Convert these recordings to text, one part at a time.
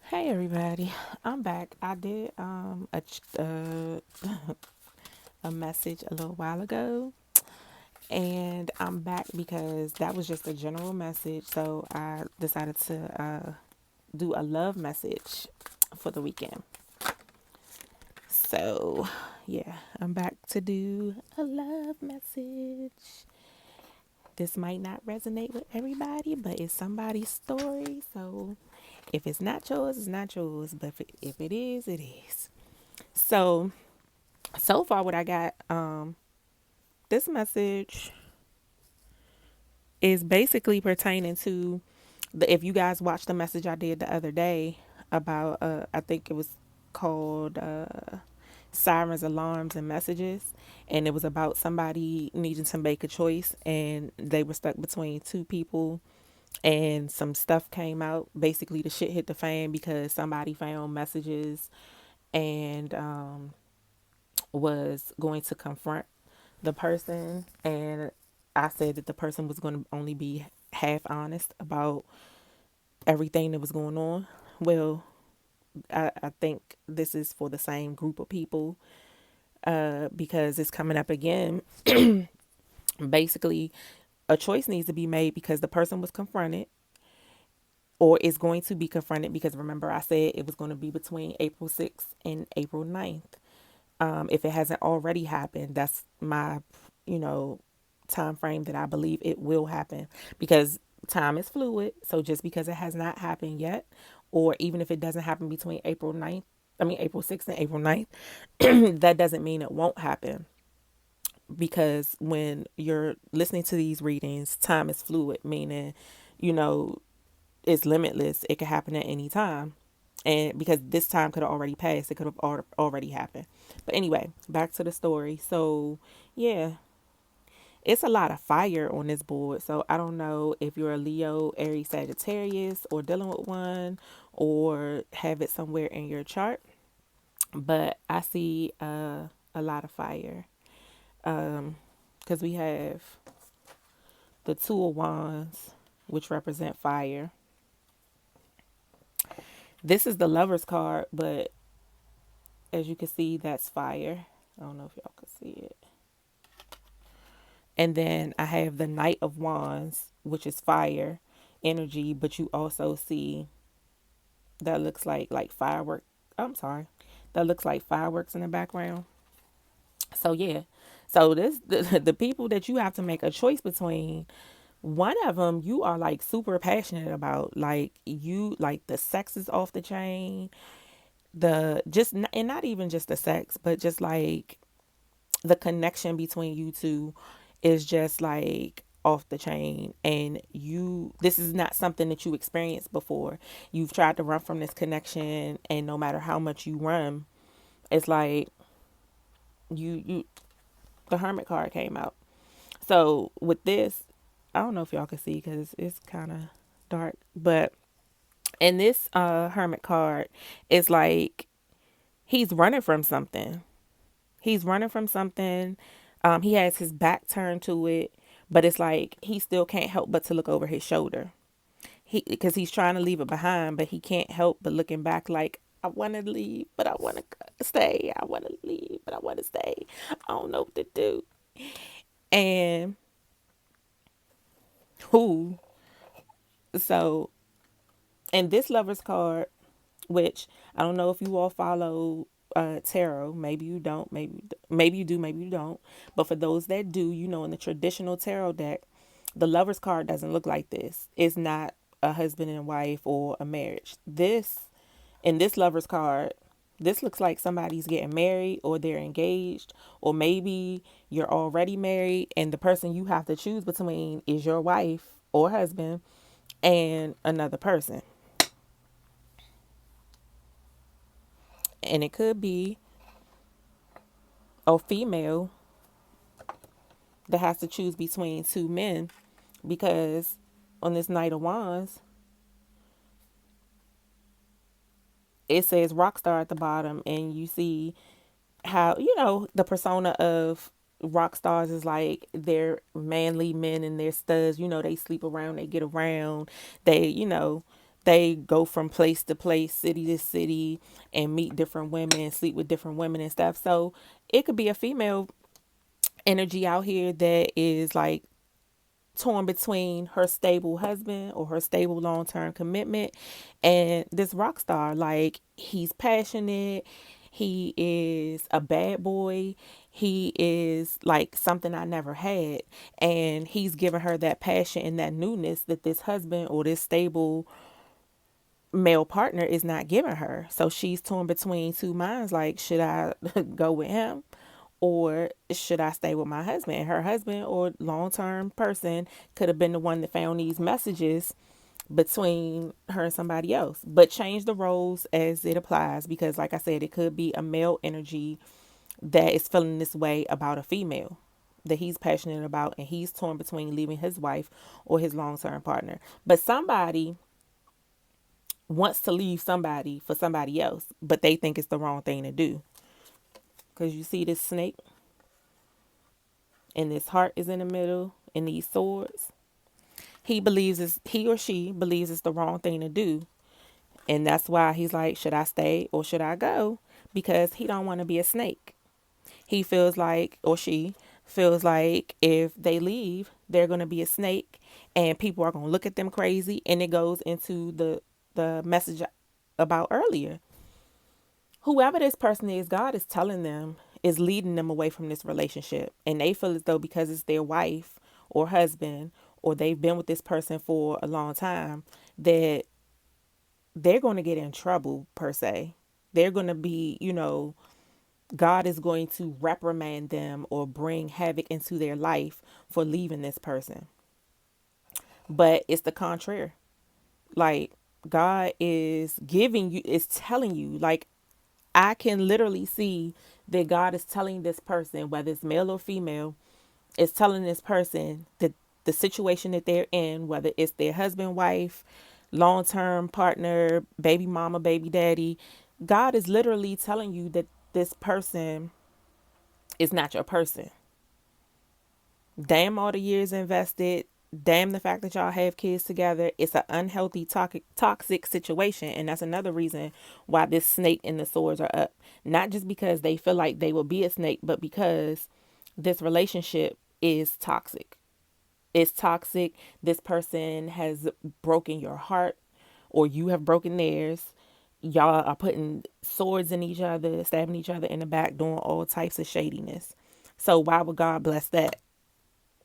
Hey everybody, I'm back. I did a message a little while ago, and I'm back because that was just a general message. So I decided to do a love message for the weekend. So yeah, I'm back to do a love message. This might not resonate with everybody, but it's somebody's story. So if it's not yours, it's not yours. But if it is, it is. So far what I got, this message is basically pertaining to if you guys watched the message I did the other day about I think it was called sirens, alarms, and messages, and it was about somebody needing to make a choice and they were stuck between two people, and some stuff came out. Basically the shit hit the fan because somebody found messages and was going to confront the person, and I said that the person was going to only be half honest about everything that was going on. Well, I think this is for the same group of people because it's coming up again. Basically, a choice needs to be made because the person was confronted or is going to be confronted, because remember I said it was going to be between April 6th and April 9th. If it hasn't already happened, that's my, you know, time frame that I believe it will happen, because time is fluid. So just because it has not happened yet, or even if it doesn't happen between April 6th and April 9th, that doesn't mean it won't happen. Because when you're listening to these readings, time is fluid, meaning, you know, it's limitless. It could happen at any time. And because this time could have already passed, it could have already happened. But anyway, back to the story. So, yeah, it's a lot of fire on this board. So, I don't know if you're a Leo, Aries, Sagittarius, or dealing with one, or have it somewhere in your chart. But I see a lot of fire. Because we have the Two of Wands, which represent fire. This is the Lover's card, but as you can see, that's fire. I don't know if y'all can see it. And then I have the Knight of Wands, which is fire energy, but you also see that looks like firework. I'm sorry. That looks like fireworks in the background. So yeah. So this the people that you have to make a choice between, one of them you are like super passionate about, like you like the sex is off the chain, the just, and not even just the sex, but just like the connection between you two is just like off the chain, and you, this is not something that you experienced before. You've tried to run from this connection, and no matter how much you run, it's like you the Hermit card came out. So with this, I don't know if y'all can see because it's kind of dark, but in this Hermit card, it's like he's running from something. He's running from something. He has his back turned to it, but it's like he still can't help but to look over his shoulder. Because he's trying to leave it behind, but he can't help but looking back like, I want to leave, but I want to stay. I want to leave, but I want to stay. I don't know what to do. And who? So, and this Lover's card, which I don't know if you all follow tarot. Maybe you don't. Maybe you do. Maybe you don't. But for those that do, you know, in the traditional tarot deck, the Lover's card doesn't look like this. It's not a husband and wife or a marriage. This, in this Lover's card, this looks like somebody's getting married or they're engaged, or maybe you're already married and the person you have to choose between is your wife or husband and another person. And it could be a female that has to choose between two men, because on this Knight of Wands, it says rock star at the bottom, and you see how, you know, the persona of rock stars is like they're manly men and they're studs. You know, they sleep around, they get around, they, you know, They go from place to place, city to city, and meet different women, sleep with different women and stuff. So it could be a female energy out here that is like torn between her stable husband or her stable long-term commitment and this rock star. Like, he's passionate, he is a bad boy, he is like something I never had, and he's giving her that passion and that newness that this husband or this stable male partner is not giving her. So she's torn between two minds, like, should I go with him or should I stay with my husband? Her husband or long term person could have been the one that found these messages between her and somebody else. But change the roles as it applies, because like I said, it could be a male energy that is feeling this way about a female that he's passionate about, and he's torn between leaving his wife or his long term partner. But somebody wants to leave somebody for somebody else, but they think it's the wrong thing to do. Because you see this snake and this heart is in the middle and these swords. He or she believes it's the wrong thing to do. And that's why he's like, should I stay or should I go? Because he don't want to be a snake. He feels like, or she feels like, if they leave, they're going to be a snake and people are going to look at them crazy. And it goes into the message about earlier. Whoever this person is, God is telling them, is leading them away from this relationship. And they feel as though because it's their wife or husband, or they've been with this person for a long time, that they're going to get in trouble, per se. They're going to be, God is going to reprimand them or bring havoc into their life for leaving this person. But it's the contrary. Like, God is giving you, is telling you, like, I can literally see that God is telling this person, whether it's male or female, is telling this person that the situation that they're in, whether it's their husband, wife, long term partner, baby mama, baby daddy, God is literally telling you that this person is not your person. Damn all the years invested. Damn the fact that y'all have kids together. It's an unhealthy, toxic situation. And that's another reason why this snake and the swords are up. Not just because they feel like they will be a snake, but because this relationship is toxic. It's toxic. This person has broken your heart, or you have broken theirs. Y'all are putting swords in each other, stabbing each other in the back, doing all types of shadiness. So why would God bless that?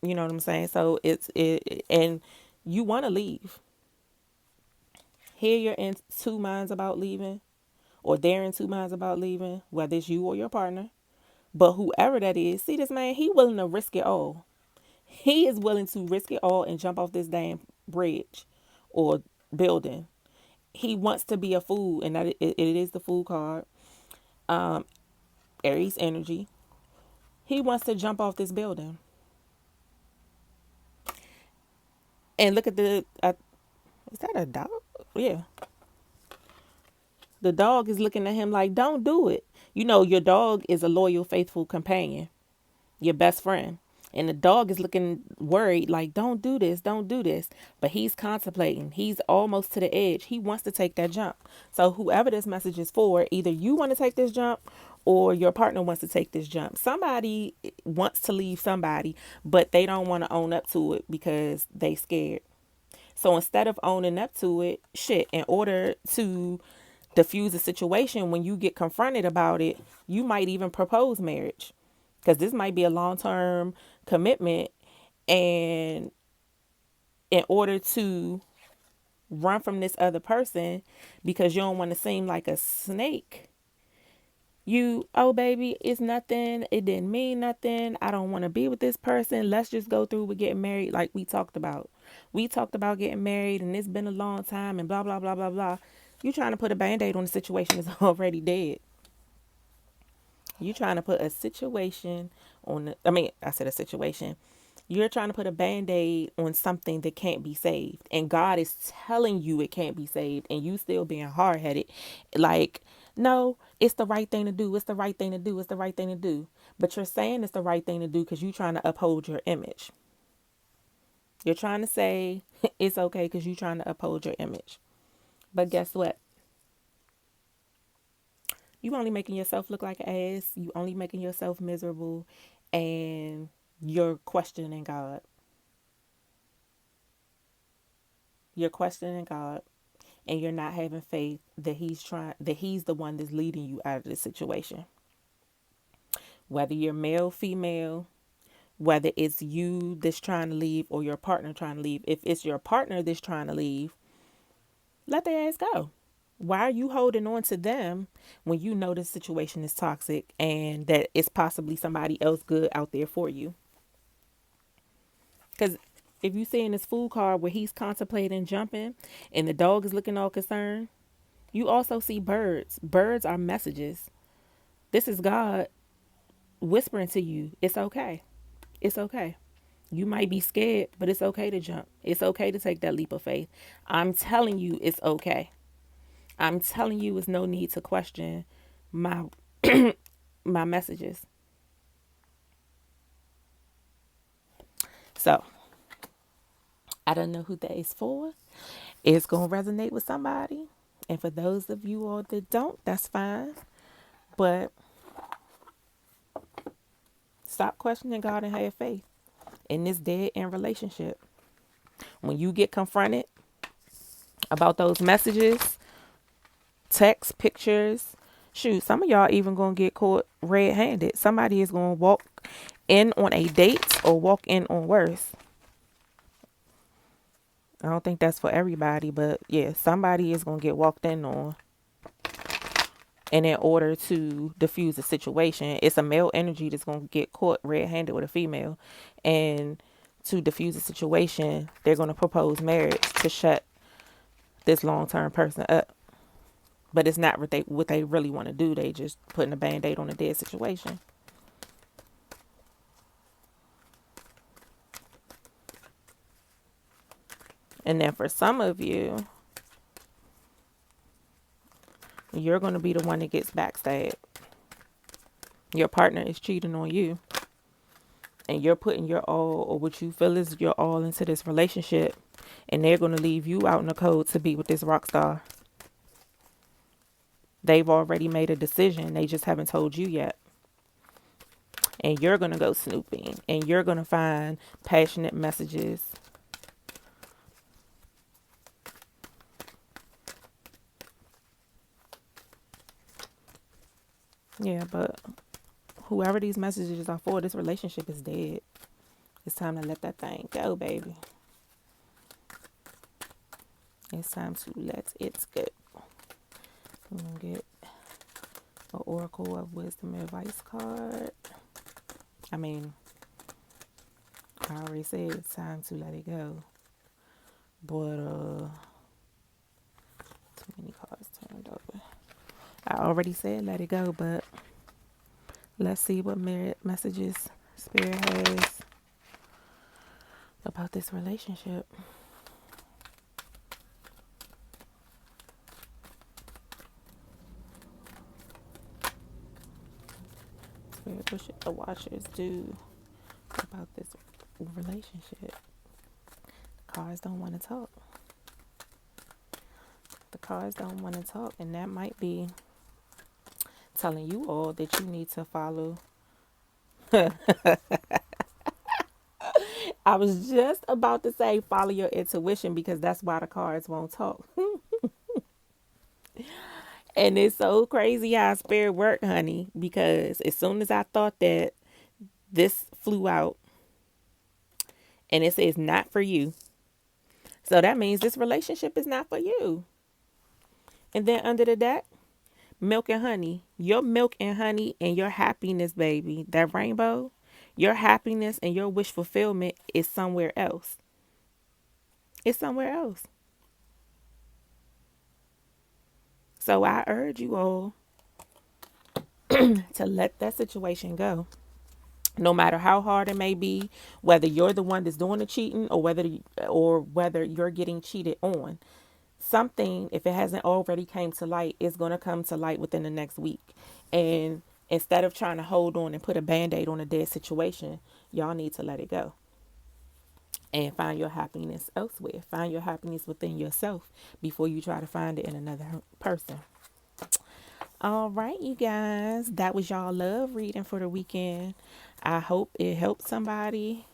You know what I'm saying? So and you want to leave. Here you're in two minds about leaving, or they're in two minds about leaving, whether it's you or your partner. But whoever that is, see this man, he willing to risk it all. He is willing to risk it all and jump off this damn bridge or building. He wants to be a fool, and that it is the fool card. Aries energy. He wants to jump off this building. And look at is that a dog? Yeah. The dog is looking at him like, don't do it. You know, your dog is a loyal, faithful companion, your best friend. And the dog is looking worried, like, don't do this, don't do this. But he's contemplating. He's almost to the edge. He wants to take that jump. So whoever this message is for, either you want to take this jump or your partner wants to take this jump. Somebody wants to leave somebody, but they don't want to own up to it because they scared. So instead of owning up to it, shit, in order to diffuse the situation, when you get confronted about it, you might even propose marriage, because this might be a long-term commitment. And in order to run from this other person, because you don't want to seem like a snake, oh baby, it's nothing, it didn't mean nothing, I don't want to be with this person, let's just go through with getting married. Like we talked about getting married, and it's been a long time, and blah blah blah blah blah. You trying to put a band-aid on a situation that's already dead. You trying to put a situation I said a situation. You're trying to put a band-aid on something that can't be saved. And God is telling you it can't be saved, and you still being hard-headed. Like, no, it's the right thing to do. It's the right thing to do. It's the right thing to do. But you're saying it's the right thing to do because you're trying to uphold your image. You're trying to say it's okay because you're trying to uphold your image. But guess what? You only making yourself look like an ass. You only making yourself miserable, and you're questioning God. You're questioning God, and you're not having faith that He's the one that's leading you out of this situation. Whether you're male, female, whether it's you that's trying to leave or your partner trying to leave. If it's your partner that's trying to leave, let their ass go. Why are you holding on to them when you know the situation is toxic and that it's possibly somebody else good out there for you? Because if you see in this food card where he's contemplating jumping and the dog is looking all concerned, you also see birds. Birds are messages. This is God whispering to you, it's okay. It's okay. You might be scared, but it's okay to jump. It's okay to take that leap of faith. I'm telling you, it's okay. I'm telling you, it's no need to question my my messages. So I don't know who that is for. It's gonna resonate with somebody, and for those of you all that don't, that's fine. But stop questioning God and have faith in this dead end relationship. When you get confronted about those messages, text, pictures, shoot, some of y'all even gonna get caught red-handed. Somebody is gonna walk in on a date or walk in on worse. I don't think that's for everybody, but yeah, somebody is gonna get walked in on. And in order to diffuse the situation, it's a male energy that's gonna get caught red-handed with a female, and to diffuse the situation, they're gonna propose marriage to shut this long-term person up. But it's not what they really want to do. They just putting a band-aid on a dead situation. And then for some of you, you're going to be the one that gets backstabbed. Your partner is cheating on you. And you're putting your all, or what you feel is your all, into this relationship. And they're going to leave you out in the cold to be with this rock star. They've already made a decision. They just haven't told you yet. And you're going to go snooping. And you're going to find passionate messages. Yeah, but whoever these messages are for, this relationship is dead. It's time to let that thing go, baby. It's time to let it go. I'm going to get an Oracle of Wisdom Advice card. I mean, I already said it's time to let it go. But, too many cards turned over. I already said let it go, but let's see what messages Spirit has about this relationship. Spirit, what should the watchers do about this relationship? The cards don't want to talk. The cards don't want to talk, and that might be telling you all that you need to follow. I was just about to say follow your intuition, because that's why the cards won't talk. And it's so crazy how spirit work, honey, because as soon as I thought that this flew out and it says not for you, so that means this relationship is not for you. And then under the deck, milk and honey. Your milk and honey and your happiness, baby, that rainbow, your happiness and your wish fulfillment is somewhere else. It's somewhere else. So I urge you all to let that situation go. No matter how hard it may be, whether you're the one that's doing the cheating or whether you're getting cheated on, something, if it hasn't already came to light, is going to come to light within the next week. And instead of trying to hold on and put a band-aid on a dead situation, y'all need to let it go. and find your happiness elsewhere. Find your happiness within yourself before you try to find it in another person. All right, you guys, that was y'all love reading for the weekend. I hope it helped somebody.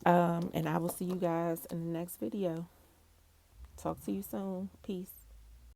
And I will see you guys in the next video. Talk to you soon. Peace.